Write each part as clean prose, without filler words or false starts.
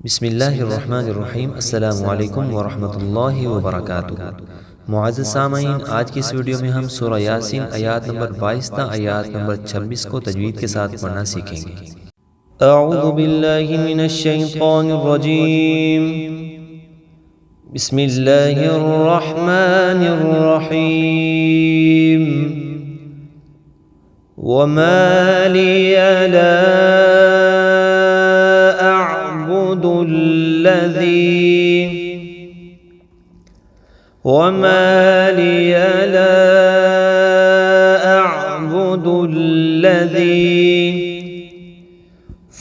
बिस्मिल्लाहिर्रहमानिर्रहीम अस्सलामु अलैकुम वरहमतुल्लाहि वबरकातुहू। मुअज़्ज़ज़ सामईन, आज की इस वीडियो में हम सूरह यासीन आयत नंबर 22 ता आयत नंबर 26 को तजवीद के साथ पढ़ना सीखेंगे। अऊज़ु बिल्लाहि मिनश शैतानिर रजीम। बिस्मिल्लाहिर्रहमानिर रहीम। वमा लिया ला أعبد الذي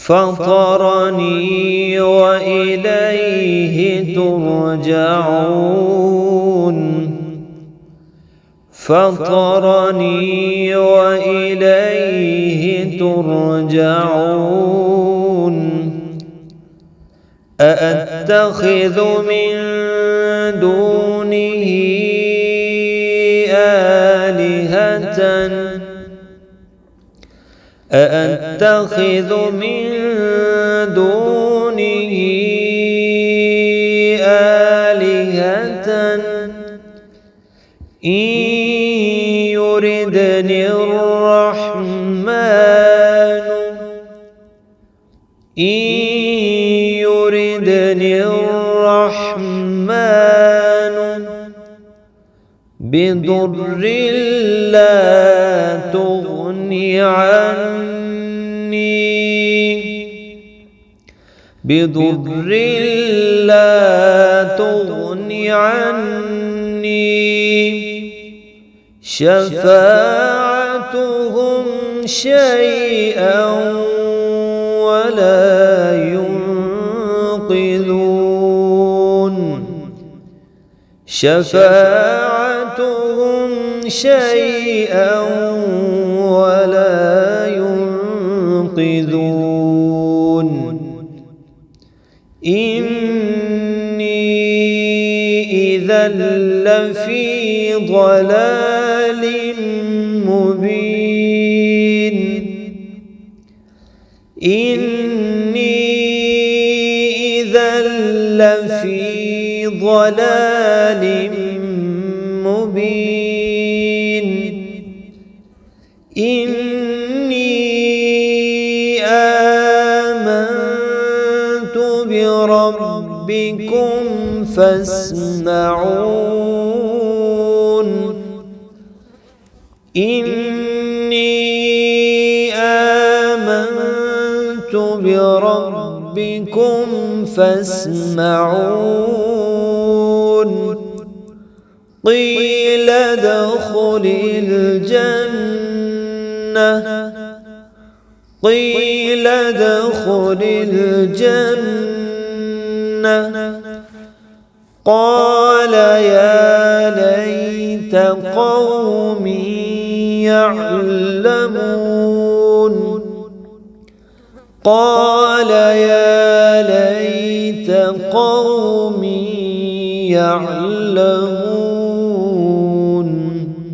فطرني وإليه ترجعون فطرني وإليه ترجعون أأتخذ من دونه آلهة أأتخذ من دونه آلهة إن يردني الرحمن بضر لا تغني عني شفاعتهم شيئا ولا ينقذون شفاعتهم شيئا ولا ينقذون إني إذا لفي ضلال مبين إني إذا لفي ضلال مبين إني آمنت بربكم فاسمعون إني آمنت بربكم فاسمعون قيل ادخل الجنة قال يا ليت قومي يعلمون قال يا ليت قومي يعلمون